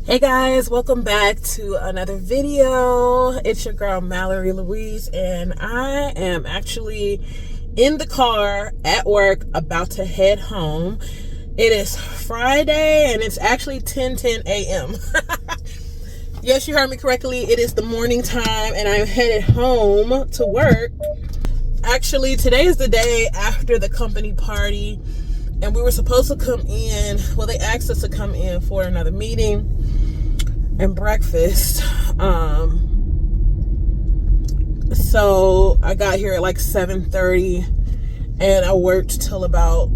Hey guys, welcome back to another video. It's your girl Mallory Louise, and I am actually in the car at work about to head home. It is Friday and it's actually 10:10 a.m. Yes, you heard me correctly. It is the morning time and I'm headed home to work. Actually, today is the day after the company party, and we were supposed to come in. Well, they asked us to come in for another meeting and breakfast. So I got here at like 7:30 and I worked till about,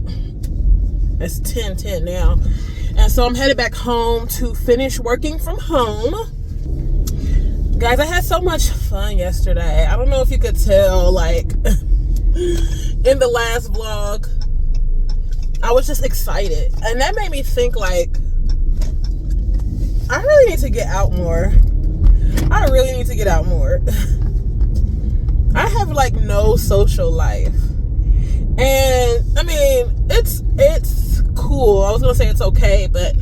it's 10:10 now. And so I'm headed back home to finish working from home. Guys, I had so much fun yesterday. I don't know if you could tell, like in the last vlog, I was just excited. And that made me think, like, I really need to get out more. I really need to get out more. I have like no social life. And I mean, it's cool. I was gonna say it's okay, but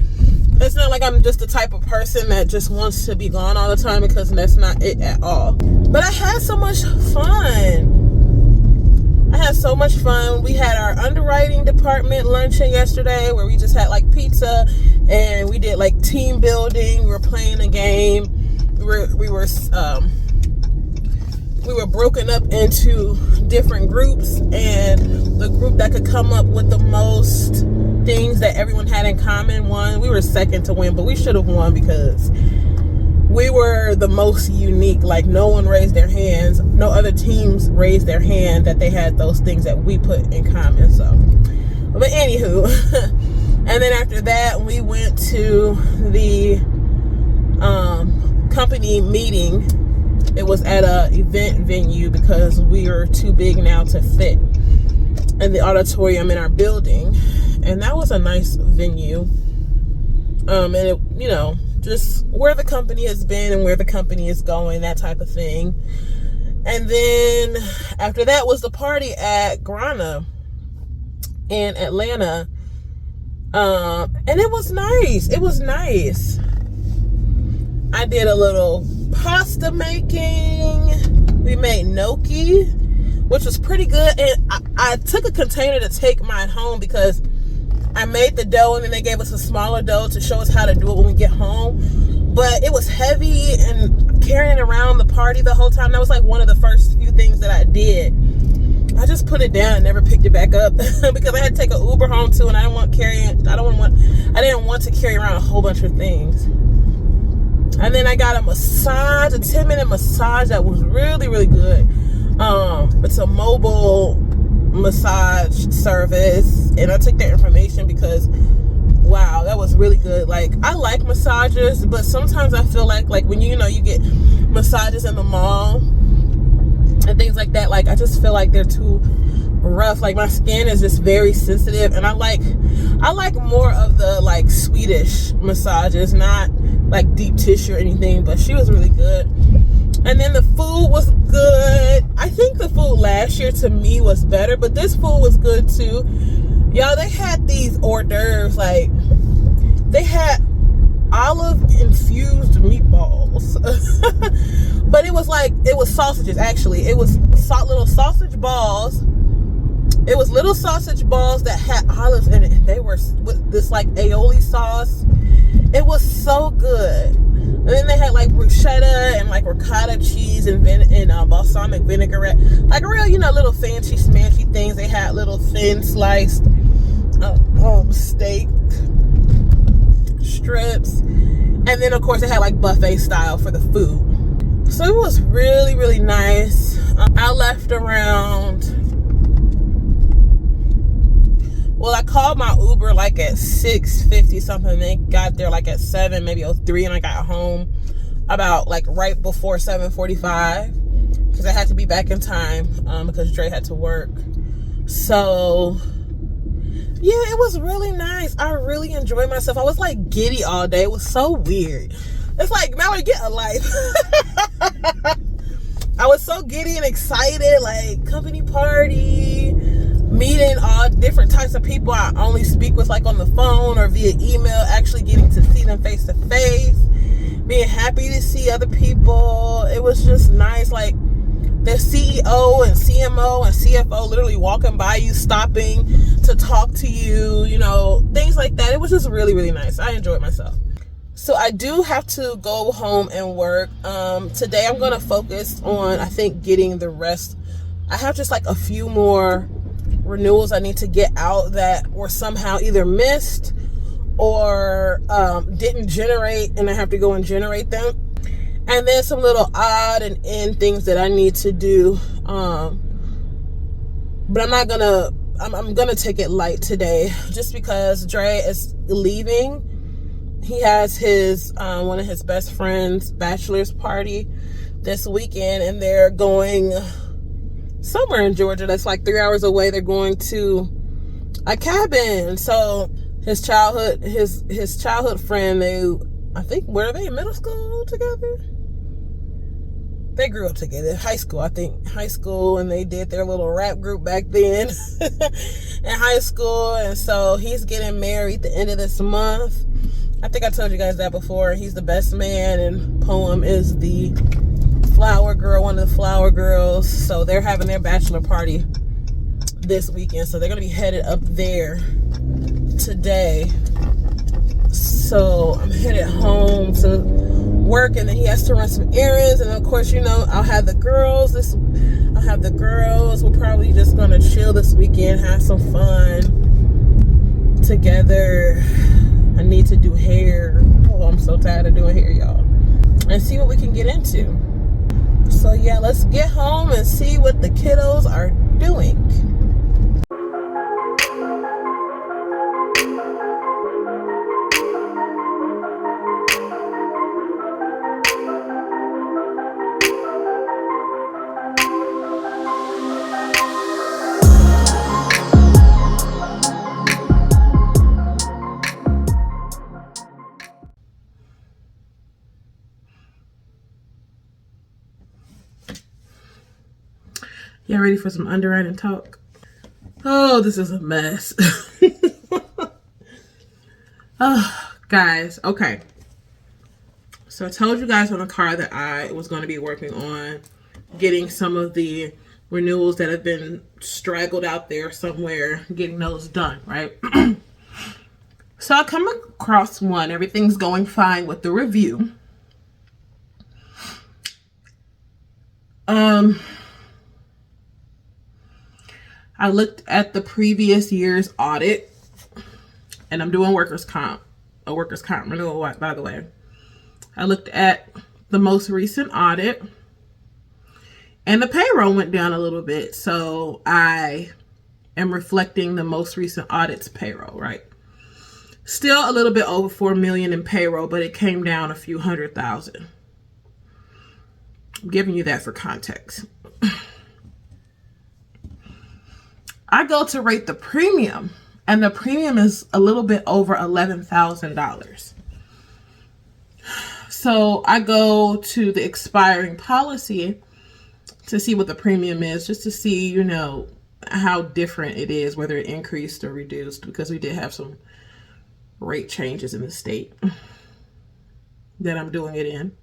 it's not like I'm just the type of person that just wants to be gone all the time, because that's not it at all. But I had so much fun. I had so much fun. We had our underwriting department luncheon yesterday where we just had like pizza and we did like team building. We were playing a game. We were broken up into different groups, and the group that could come up with the most things that everyone had in common won. We were second to win, but we should have won because we were the most unique. Like, no one raised their hands. No other teams raised their hand that they had those things that we put in common. So, but anywho, and then after that, we went to the company meeting. It was at a event venue because we are too big now to fit in the auditorium in our building, and that was a nice venue. And it, you know, just where the company has been and where the company is going, that type of thing. And then after that was the party at Grana in Atlanta. And it was nice. It was nice. I did a little pasta making. We made gnocchi, which was pretty good. And I took a container to take mine home because I made the dough and then they gave us a smaller dough to show us how to do it when we get home. But it was heavy, and carrying it around the party the whole time, that was like one of the first few things that I did. I just put it down and never picked it back up because I had to take an Uber home too, and I didn't want to carry around a whole bunch of things. And then I got a massage, a 10-minute massage that was really, really good. It's a mobile massage service, and I took that information because, wow, that was really good. Like, I like massages, but sometimes I feel like when you get massages in the mall and things like that, like, I just feel like they're too rough. Like, my skin is just very sensitive, and I like more of the like Swedish massages, not like deep tissue or anything. But she was really good. And then the food was good. I think the food last year to me was better, but this food was good too. Y'all, they had these hors d'oeuvres. Like, they had olive infused meatballs. But it was sausages, actually. It was little sausage balls. It was little sausage balls that had olives in it. They were with this like aioli sauce. It was so good. And then they had like bruschetta and like ricotta cheese and balsamic vinaigrette. Like real, little fancy smashy things. They had little thin sliced steak strips. And then of course they had like buffet style for the food. So it was really, really nice. I left around, well, I called my Uber like at 6:50 something. They got there like at 7, maybe 03, and I got home about like right before 7:45 because I had to be back in time because Dre had to work. So yeah, it was really nice. I really enjoyed myself. I was like giddy all day. It was so weird. It's like, Mallory, get a life. I was so giddy and excited, like company party, meeting all different types of people I only speak with like on the phone or via email, actually getting to see them face to face. being happy to see other people. It was just nice. Like the CEO and CMO and CFO literally walking by you, stopping to talk to you, you know, things like that. It was just really, really nice. I enjoyed myself. So I do have to go home and work. Today I'm going to focus on, I think, getting the rest. I have just like a few more renewals I need to get out that were somehow either missed or didn't generate, and I have to go and generate them. And then some little odd and end things that I need to do. But I'm gonna take it light today just because Dre is leaving. He has his one of his best friends' bachelor's party this weekend, and they're going somewhere in Georgia that's like 3 hours away. They're going to a cabin. So his childhood friend, I think, were they in middle school together? They grew up together. High school, and they did their little rap group back then in high school. And so he's getting married the end of this month. I think I told you guys that before. He's the best man, and Poem is the flower girl, one of the flower girls. So they're having their bachelor party this weekend. So they're going to be headed up there today. So I'm headed home to work, and then he has to run some errands. And of course, you know, I'll have the girls. We're probably just going to chill this weekend, have some fun together. I need to do hair. Oh, I'm so tired of doing hair, y'all. And see what we can get into. So yeah, let's get home and see what the kiddos are doing. Y'all ready for some underwriting talk? Oh, this is a mess. Oh, guys, okay. So I told you guys on the car that I was going to be working on getting some of the renewals that have been straggled out there somewhere, getting those done, right? So I come across one. Everything's going fine with the review. I looked at the previous year's audit, and I'm doing a workers' comp renewal, by the way. I looked at the most recent audit, and the payroll went down a little bit. So I am reflecting the most recent audit's payroll, right? Still a little bit over $4 million in payroll, but it came down a few $100,000. I'm giving you that for context. I go to rate the premium, and the premium is a little bit over $11,000. So I go to the expiring policy to see what the premium is, just to see, you know, how different it is, whether it increased or reduced, because we did have some rate changes in the state that I'm doing it in.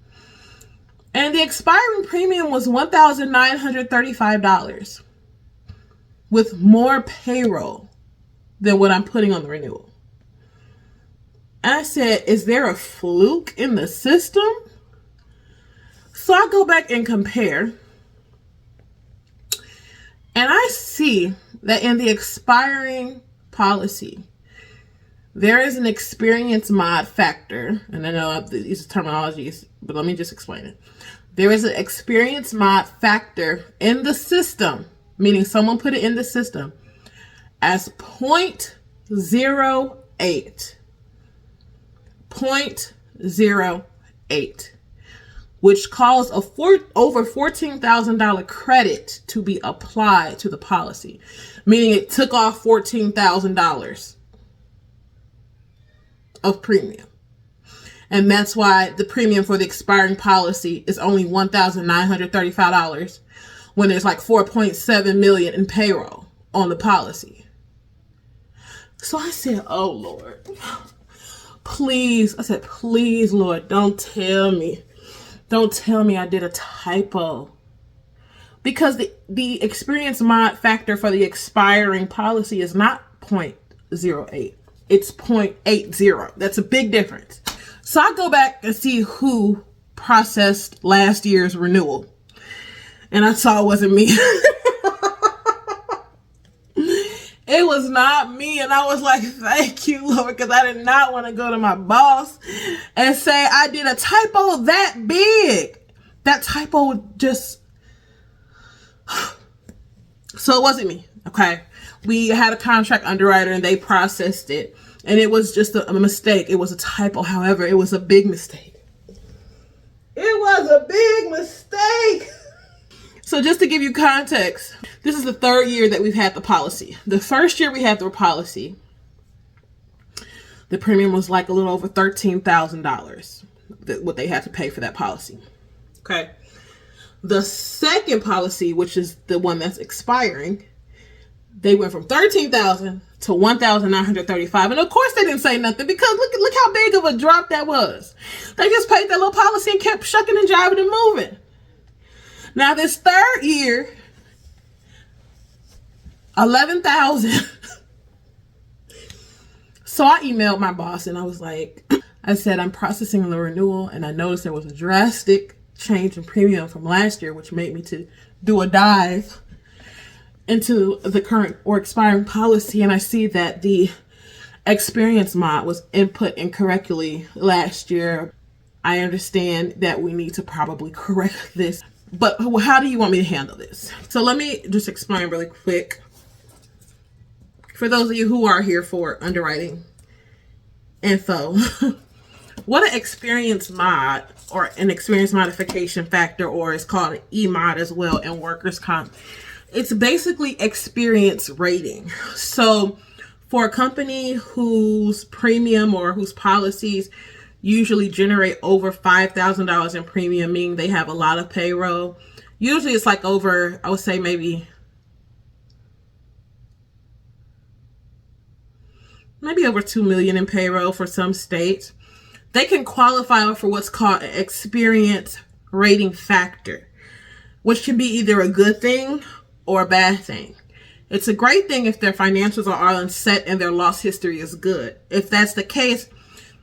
And the expiring premium was $1,935. with more payroll than what I'm putting on the renewal. I said, is there a fluke in the system? So I go back and compare. And I see that in the expiring policy, there is an experience mod factor. And I know these terminologies, but let me just explain it. There is an experience mod factor in the system, meaning someone put it in the system as 0.08. 0.08, which caused over $14,000 credit to be applied to the policy, meaning it took off $14,000 of premium. And that's why the premium for the expiring policy is only $1,935 when there's like $4.7 million in payroll on the policy. So I said, oh Lord, please, I said, please, Lord, don't tell me I did a typo. Because the experience mod factor for the expiring policy is not 0.08. It's 0.80. That's a big difference. So I go back and see who processed last year's renewal. And I saw it wasn't me. It was not me. And I was like, thank you, Lord, because I did not want to go to my boss and say I did a typo that big. That typo would just... So it wasn't me, okay? We had a contract underwriter and they processed it. And it was just a mistake. It was a typo. However, it was a big mistake. It was a big mistake. So just to give you context, this is the third year that we've had the policy. The first year we had the policy, the premium was like a little over $13,000, what they had to pay for that policy. Okay. The second policy, which is the one that's expiring, they went from $13,000 to $1,935. And of course they didn't say nothing because look how big of a drop that was. They just paid that little policy and kept shucking and jiving and moving. Now this third year, $11,000. So I emailed my boss and I was like, I said, I'm processing the renewal and I noticed there was a drastic change in premium from last year, which made me to do a dive into the current or expiring policy. And I see that the experience mod was input incorrectly last year. I understand that we need to probably correct this, but how do you want me to handle this? So let me just explain really quick. For those of you who are here for underwriting info, what an experience mod or an experience modification factor, or it's called an E-mod as well in workers' comp. It's basically experience rating. So for a company whose premium or whose policies usually generate over $5,000 in premium, meaning they have a lot of payroll, usually it's like over, I would say maybe over 2 million in payroll for some states, they can qualify for what's called an experience rating factor, which can be either a good thing or a bad thing. It's a great thing if their financials are all set and their loss history is good. If that's the case,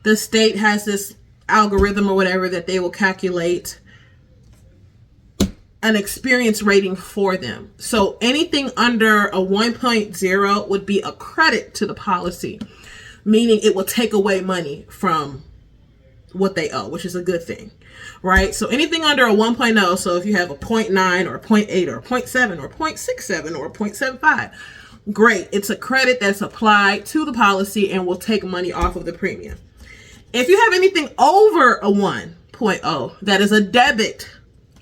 the state has this algorithm or whatever that they will calculate an experience rating for them. So anything under a 1.0 would be a credit to the policy, meaning it will take away money from what they owe, which is a good thing, right? So anything under a 1.0, so if you have a 0.9 or a 0.8 or a 0.7 or 0.67 or 0.75, great. It's a credit that's applied to the policy and will take money off of the premium. If you have anything over a 1.0, that is a debit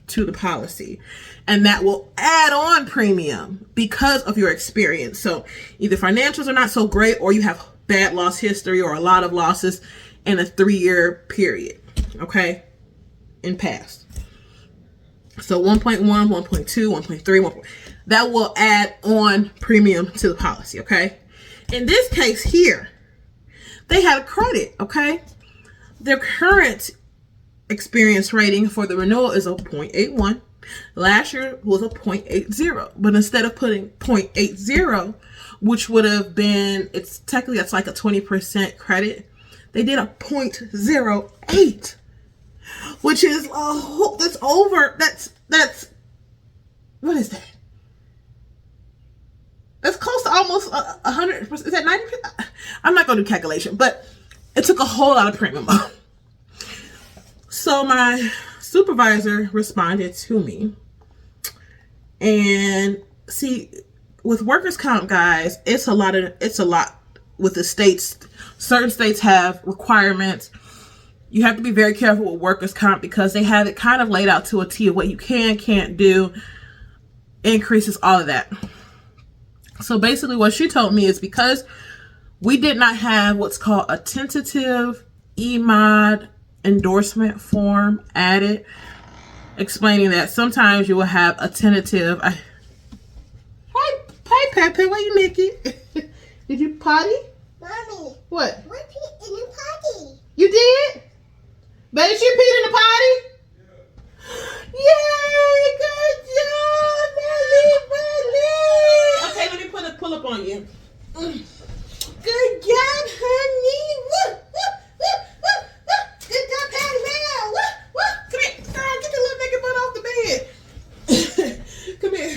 to the policy, and that will add on premium because of your experience. So either financials are not so great, or you have bad loss history or a lot of losses in a 3-year period, okay, in past. So 1.1, 1.2, 1.3, 1. That will add on premium to the policy, okay? In this case here, they had a credit, okay? Their current experience rating for the renewal is a 0.81. Last year was a 0.80, but instead of putting 0.80, which would have been, it's technically, that's like a 20% credit, they did a 0.08, which is that's over. That's what is that? That's close to almost 100%. Is that 90%? I'm not going to do calculation, but it took a whole lot of premium. So my supervisor responded to me, and see, with workers' comp, guys, it's a lot with the states. Certain states have requirements. You have to be very careful with workers' comp because they have it kind of laid out to a T of what you can't do, increases, all of that. So basically what she told me is because we did not have what's called a tentative E-mod endorsement form added, explaining that sometimes you will have a tentative. Hi, Pepe, why you naked? Did you potty? Mommy. What? What in the potty? You did? Baby, she peed in the potty? Yay! Good job, Melly. Okay, let me pull up on you. Good job, honey. Woo, woo, woo, woo, woo. Good job, Patty. Woo, woo. Come here, girl. Get your little naked butt off the bed. Come here.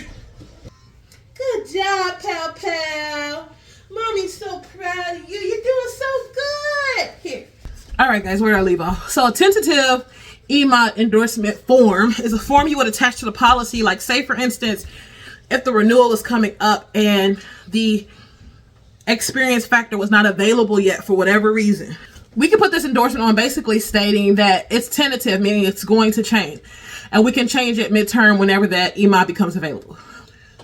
Good job, pal pal. Mommy's so proud of you. You're doing so good. Here. All right, guys, where did I leave off? So a tentative EMA endorsement form is a form you would attach to the policy. Like, say, for instance, if the renewal is coming up and the experience factor was not available yet for whatever reason, we can put this endorsement on basically stating that it's tentative, meaning it's going to change. And we can change it midterm whenever that EMA becomes available.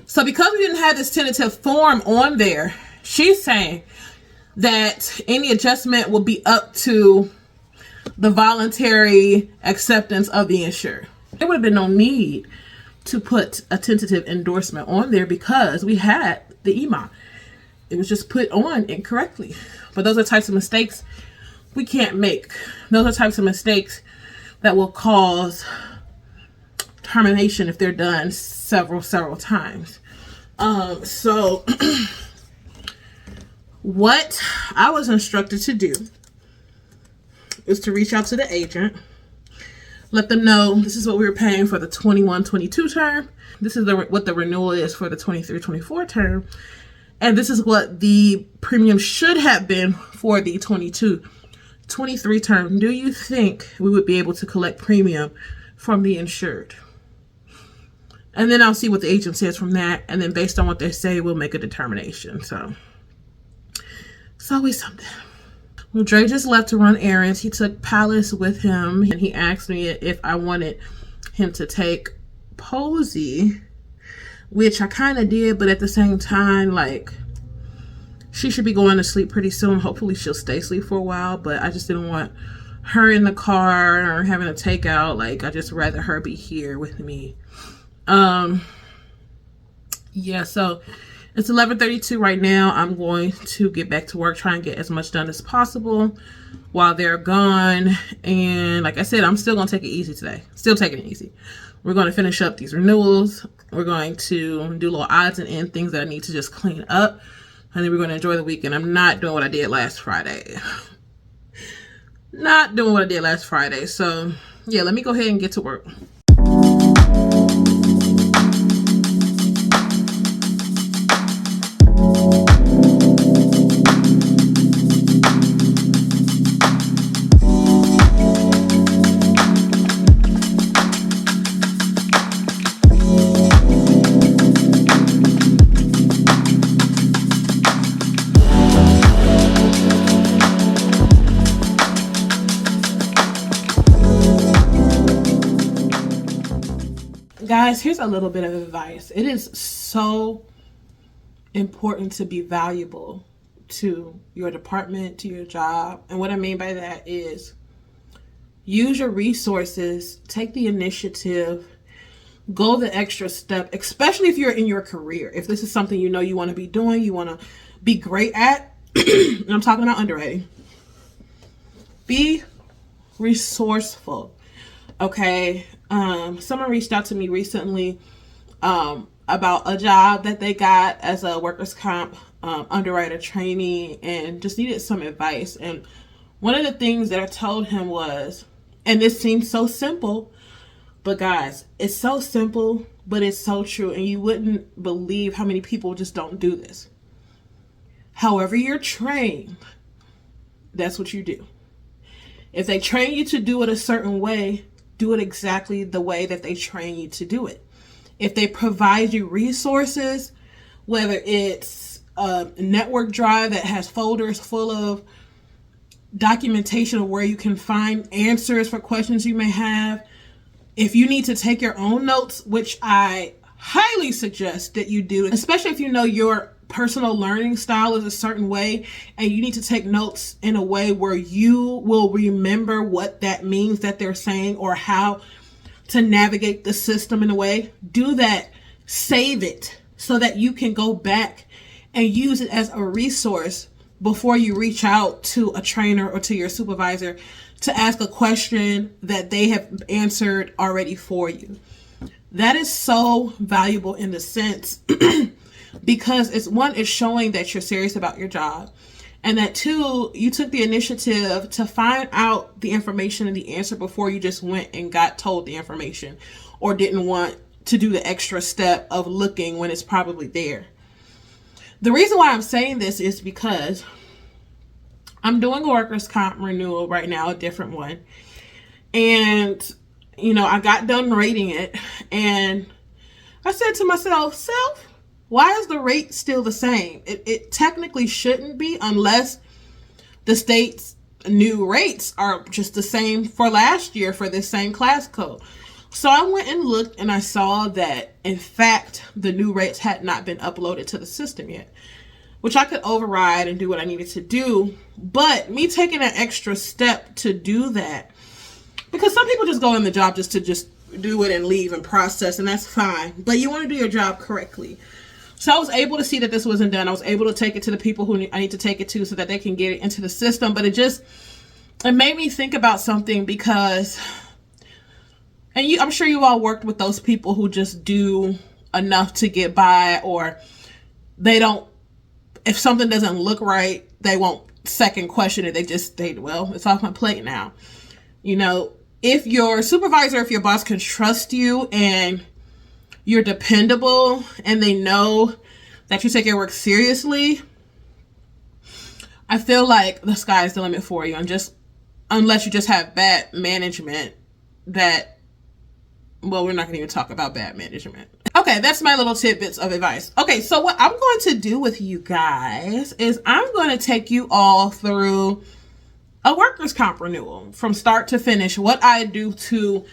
So because we didn't have this tentative form on there, she's saying that any adjustment will be up to the voluntary acceptance of the insured. There would have been no need to put a tentative endorsement on there because we had the EMA. It was just put on incorrectly. But those are types of mistakes we can't make. Those are types of mistakes that will cause termination if they're done several times. So what I was instructed to do is to reach out to the agent, let them know this is what we were paying for the 21-22 term. This is what the renewal is for the 23-24 term. And this is what the premium should have been for the 22-23 term. Do you think we would be able to collect premium from the insured? And then I'll see what the agent says from that. And then based on what they say, we'll make a determination. So it's always something. Well, Dre just left to run errands. He took Palace with him, and he asked me if I wanted him to take Posey, which I kind of did, but at the same time, like, she should be going to sleep pretty soon. Hopefully she'll stay asleep for a while, but I just didn't want her in the car or having a takeout. Like, I just rather her be here with me. Yeah, so it's 11:32 right now. I'm going to get back to work, try and get as much done as possible while they're gone. And like I said, I'm still going to take it easy today. Still taking it easy. We're going to finish up these renewals. We're going to do little odds and ends, things that I need to just clean up. And then we're going to enjoy the weekend. I'm not doing what I did last Friday. Not doing what I did last Friday. So yeah, let me go ahead and get to work. Guys, here's a little bit of advice. It is so important to be valuable to your department, to your job. And what I mean by that is use your resources, take the initiative, go the extra step, especially if you're in your career. If this is something you know you want to be doing, you want to be great at, and I'm talking about underwriting. Be resourceful, okay? Someone reached out to me recently about a job that they got as a workers' comp underwriter trainee and just needed some advice. And one of the things that I told him was, and this seems so simple, but guys, it's so simple, but it's so true. And you wouldn't believe how many people just don't do this. However you're trained, that's what you do. If they train you to do it a certain way, do it exactly the way that they train you to do it. If they provide you resources, whether it's a network drive that has folders full of documentation of where you can find answers for questions you may have, if you need to take your own notes, which I highly suggest that you do, especially if you know your personal learning style is a certain way and you need to take notes in a way where you will remember what that means that they're saying or how to navigate the system in a way, do that. Save it so that you can go back and use it as a resource before you reach out to a trainer or to your supervisor to ask a question that they have answered already for you. That is so valuable in the sense because it's showing that you're serious about your job. And that two, you took the initiative to find out the information and the answer before you just went and got told the information or didn't want to do the extra step of looking when it's probably there. The reason why I'm saying this is because I'm doing a workers' comp renewal right now, a different one. And, I got done rating it and I said to myself, why is the rate still the same? It technically shouldn't be unless the state's new rates are just the same for last year for this same class code. So I went and looked and I saw that, in fact, the new rates had not been uploaded to the system yet, which I could override and do what I needed to do. But me taking an extra step to do that, because some people just go in the job just to do it and leave and process, and that's fine. But you want to do your job correctly. So I was able to see that this wasn't done. I was able to take it to the people who I need to take it to so that they can get it into the system. But it made me think about something because, I'm sure you all worked with those people who just do enough to get by, or if something doesn't look right, they won't second question it. It's off my plate now. If your supervisor, if your boss can trust you and you're dependable and they know that you take your work seriously, I feel like the sky is the limit for you. And unless you just have bad management we're not going to even talk about bad management. Okay, that's my little tidbits of advice. Okay, so what I'm going to do with you guys is I'm going to take you all through a workers' comp renewal from start to finish, what I do to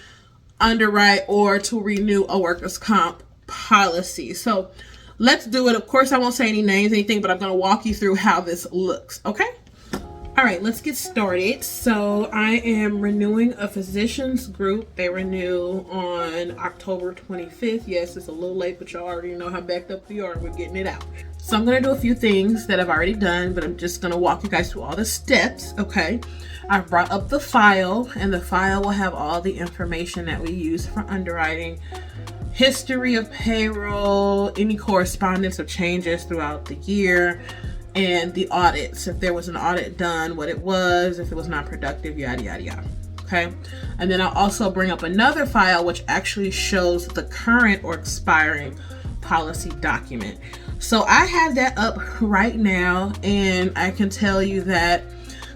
underwrite or to renew a workers' comp policy. So let's do it. Of course, I won't say any names, anything, but I'm going to walk you through how this looks. Okay. All right, let's get started. So I am renewing a physicians group. They renew on October 25th. Yes, it's a little late, but y'all already know how backed up we are. We're getting it out. So I'm going to do a few things that I've already done, but I'm just going to walk you guys through all the steps. Okay. I've brought up the file, and the file will have all the information that we use for underwriting, history of payroll, any correspondence or changes throughout the year, and the audits. If there was an audit done, what it was, if it was not productive, yada, yada, yada. Okay. And then I'll also bring up another file which actually shows the current or expiring policy document. So I have that up right now, and I can tell you that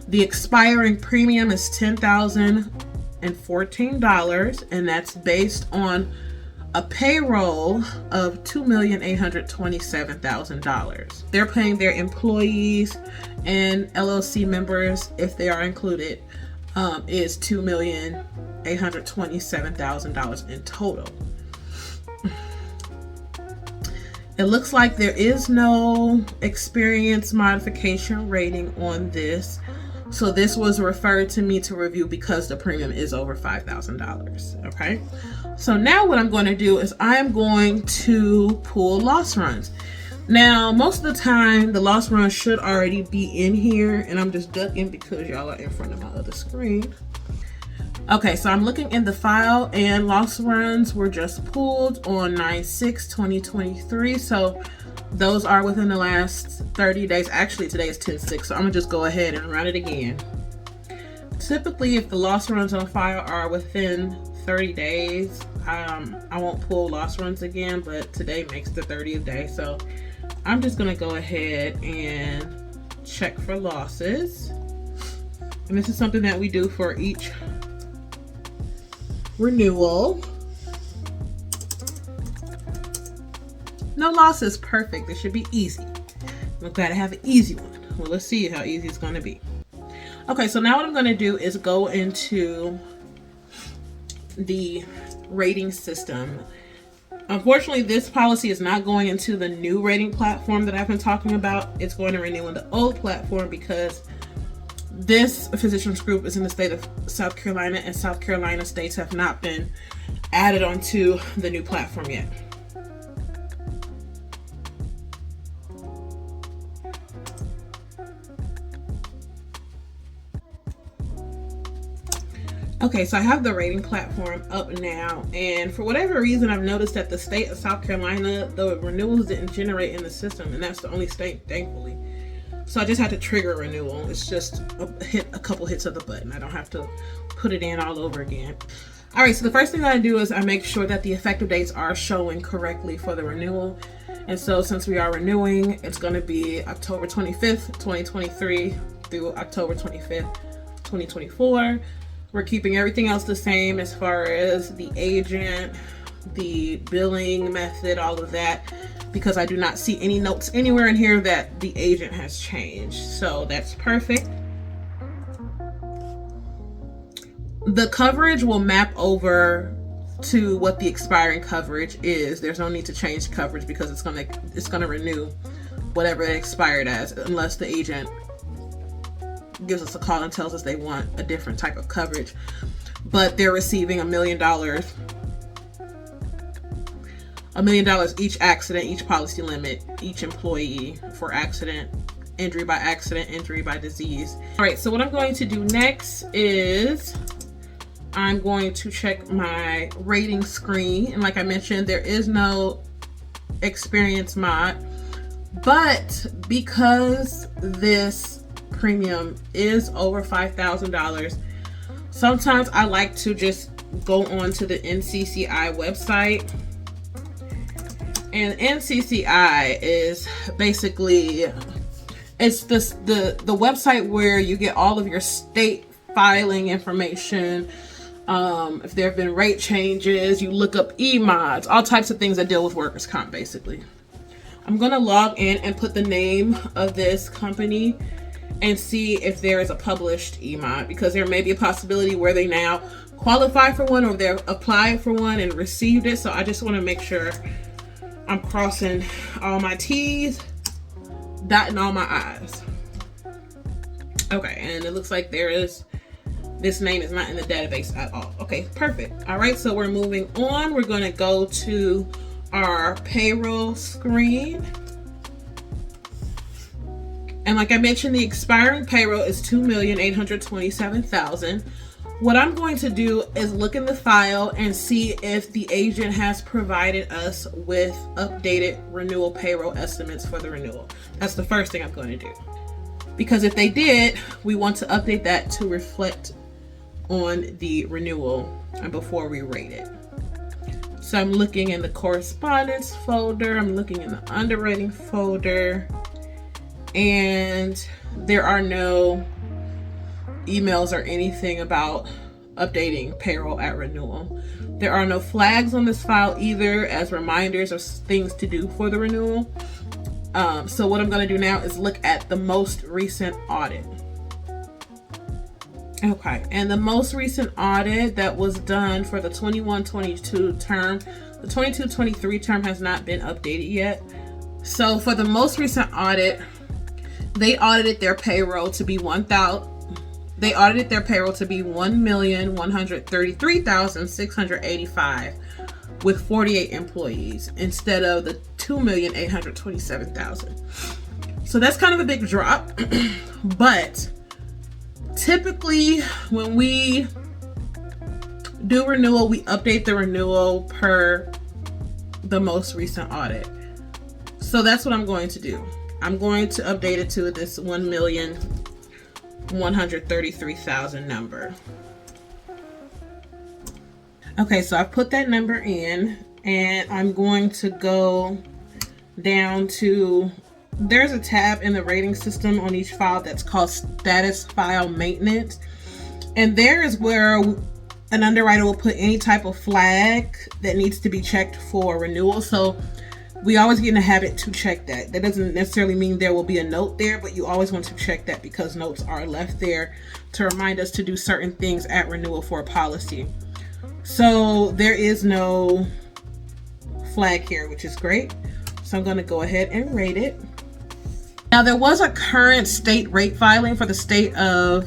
the expiring premium is $10,014, and that's based on a payroll of $2,827,000. They're paying their employees and LLC members, if they are included, is $2,827,000 in total. It looks like there is no experience modification rating on this. So this was referred to me to review because the premium is over $5,000. Okay. So now what I'm going to do is I'm going to pull loss runs. Now, most of the time the loss runs should already be in here, and I'm just ducking because y'all are in front of my other screen. Okay, so I'm looking in the file, and loss runs were just pulled on 9/6/2023. So those are within the last 30 days. Actually, today is 10/6, so I'm gonna just go ahead and run it again. Typically, if the loss runs on file are within 30 days, I won't pull loss runs again, but today makes the 30th day. So I'm just gonna go ahead and check for losses. And this is something that we do for each renewal. No loss is perfect. It should be easy. I'm glad to have an easy one. Well, let's see how easy it's going to be. Okay, so now what I'm going to do is go into the rating system. Unfortunately, this policy is not going into the new rating platform that I've been talking about. It's going to renew in the old platform because this physicians group is in the state of South Carolina, and South Carolina states have not been added onto the new platform yet. Okay, so I have the rating platform up now, and for whatever reason, I've noticed that the state of South Carolina, the renewals didn't generate in the system, and that's the only state, thankfully. So I just had to trigger a renewal. It's just a couple hits of the button. I don't have to put it in all over again. All right, so the first thing I do is I make sure that the effective dates are showing correctly for the renewal. And so since we are renewing, it's going to be October 25th, 2023 through October 25th, 2024. We're keeping everything else the same as far as the agent, the billing method, all of that, because I do not see any notes anywhere in here that the agent has changed. So that's perfect. The coverage will map over to what the expiring coverage is. There's no need to change coverage because it's gonna renew whatever it expired as, unless the agent gives us a call and tells us they want a different type of coverage. But they're receiving $1 million each accident, each policy limit, each employee for accident, injury by disease. All right, so what I'm going to do next is I'm going to check my rating screen. And like I mentioned, there is no experience mod, but because this premium is over $5,000, sometimes I like to just go on to the NCCI website. And NCCI is basically, it's the website where you get all of your state filing information. If there have been rate changes, you look up e-mods, all types of things that deal with workers' comp, basically. I'm going to log in and put the name of this company and see if there is a published e-mod, because there may be a possibility where they now qualify for one or they've applied for one and received it. So I just want to make sure I'm crossing all my T's, dotting all my I's. Okay, and it looks like this name is not in the database at all. Okay, perfect. All right, so we're moving on. We're going to go to our payroll screen. And like I mentioned, the expiring payroll is $2,827,000. What I'm going to do is look in the file and see if the agent has provided us with updated renewal payroll estimates for the renewal. That's the first thing I'm going to do. Because if they did, we want to update that to reflect on the renewal and before we rate it. So I'm looking in the correspondence folder, I'm looking in the underwriting folder, and there are no emails or anything about updating payroll at renewal. There are no flags on this file either as reminders of things to do for the renewal. So what I'm going to do now is look at the most recent audit. Okay, and the most recent audit that was done for the 21-22 term, the 22-23 term has not been updated yet. So for the most recent audit, they audited their payroll to be $1,133,685 with 48 employees instead of the $2,827,000. So that's kind of a big drop, but typically when we do renewal, we update the renewal per the most recent audit. So that's what I'm going to do. I'm going to update it to this 1,133,000 number. Okay, so I put that number in, and I'm going to go down to, there's a tab in the rating system on each file that's called status file maintenance. And there is where an underwriter will put any type of flag that needs to be checked for renewal. So we always get in the habit to check that. That doesn't necessarily mean there will be a note there, but you always want to check that because notes are left there to remind us to do certain things at renewal for a policy. So there is no flag here, which is great. So I'm going to go ahead and rate it. Now there was a current state rate filing for the state of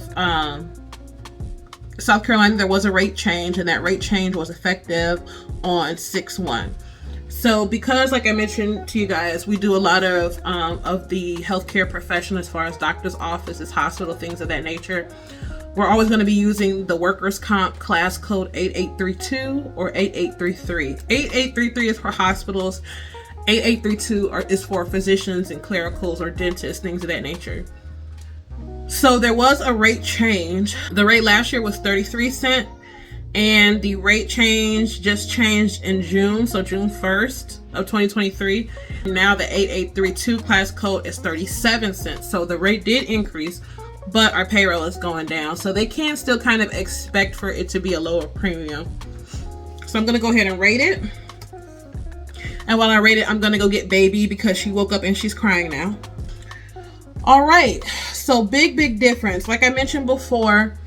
South Carolina. There was a rate change, and that rate change was effective on 6/1. So because, like I mentioned to you guys, we do a lot of the healthcare profession as far as doctor's offices, hospital, things of that nature. We're always going to be using the workers' comp class code 8832 or 8833. 8833 is for hospitals. 8832 is for physicians and clericals or dentists, things of that nature. So there was a rate change. The rate last year was 33 cents, and the rate change just changed in June, so June 1st of 2023. Now the 8832 class code is 37 cents. So the rate did increase, but our payroll is going down. So they can still kind of expect for it to be a lower premium. So I'm gonna go ahead and rate it. And while I rate it, I'm gonna go get baby because she woke up and she's crying now. All right, so big difference. Like I mentioned before,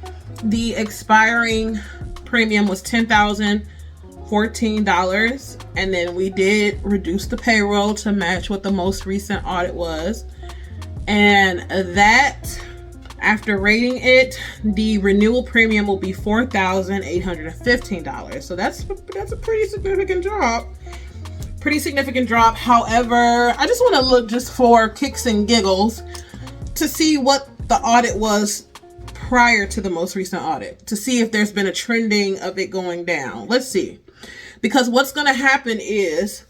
the expiring premium was $10,014, and then we did reduce the payroll to match what the most recent audit was. And that, after rating it, the renewal premium will be $4,815. So that's a pretty significant drop. Pretty significant drop. However, I just want to look just for kicks and giggles to see what the audit was prior to the most recent audit, to see if there's been a trending of it going down. Let's see. Because what's going to happen is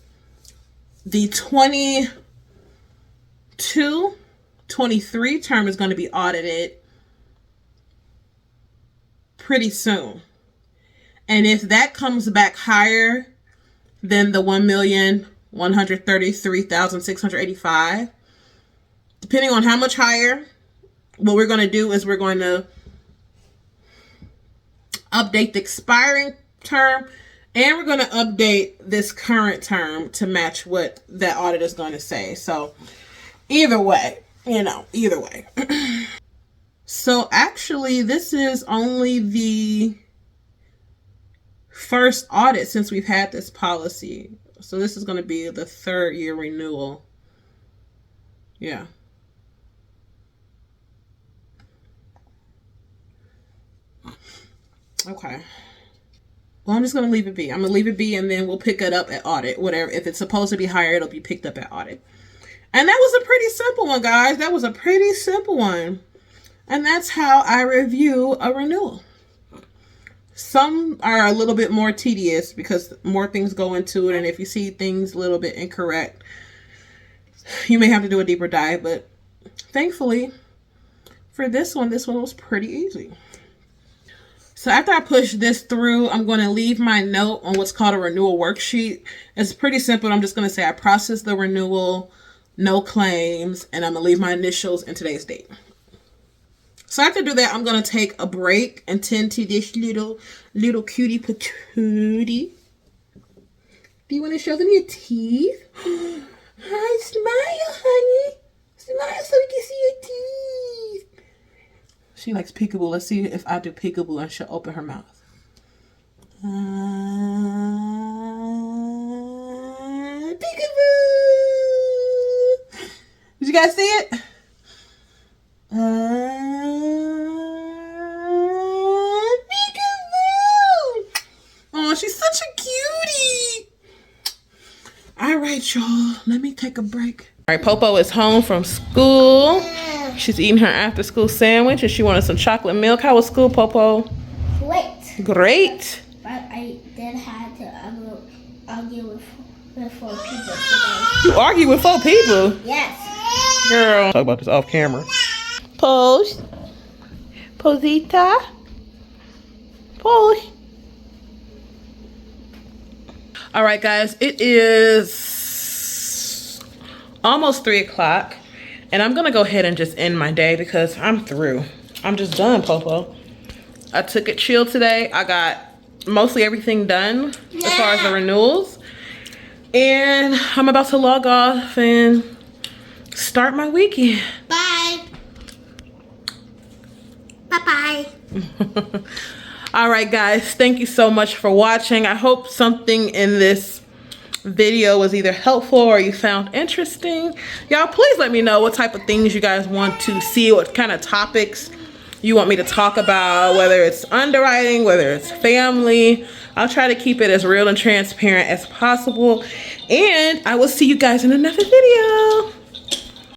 the 22-23 term is going to be audited pretty soon. And if that comes back higher than the 1,133,685, depending on how much higher, what we're going to do is we're going to update the expiring term, and we're going to update this current term to match what that audit is going to say. So either way, either way. So actually, this is only the first audit since we've had this policy. So this is going to be the 3rd year renewal. Yeah. Okay. Well, I'm just going to leave it be. I'm going to leave it be, and then we'll pick it up at audit. Whatever. If it's supposed to be higher, it'll be picked up at audit. And that was a pretty simple one, guys. That was a pretty simple one. And that's how I review a renewal. Some are a little bit more tedious because more things go into it. And if you see things a little bit incorrect, you may have to do a deeper dive. But thankfully, for this one was pretty easy. So after I push this through, I'm going to leave my note on what's called a renewal worksheet. It's pretty simple. I'm just going to say I processed the renewal, no claims, and I'm going to leave my initials and today's date. So after I do that, I'm going to take a break and tend to this little cutie patootie. Do you want to show them your teeth? Hi, smile, honey. Smile so we can see your teeth. She likes peekaboo. Let's see if I do peekaboo and she'll open her mouth. Peekaboo! Did you guys see it? Peekaboo! Oh, she's such a cutie. All right, y'all. Let me take a break. All right, Popo is home from school. She's eating her after school sandwich and she wanted some chocolate milk. How was school, Popo? Great. But I did have to argue with 4 people today. You argue with 4 people? Yes. Girl. Talk about this off camera. Pose. Posita. Pose. All right, guys. It is almost 3 o'clock. And I'm going to go ahead and just end my day because I'm through. I'm just done, Popo. I took it chill today. I got mostly everything done as far as the renewals. And I'm about to log off and start my weekend. Bye. Bye-bye. All right, guys. Thank you so much for watching. I hope something in this video was either helpful or you found interesting. Y'all, please let me know what type of things you guys want to see, what kind of topics you want me to talk about, whether it's underwriting, whether it's family. I'll try to keep it as real and transparent as possible. And I will see you guys in another video.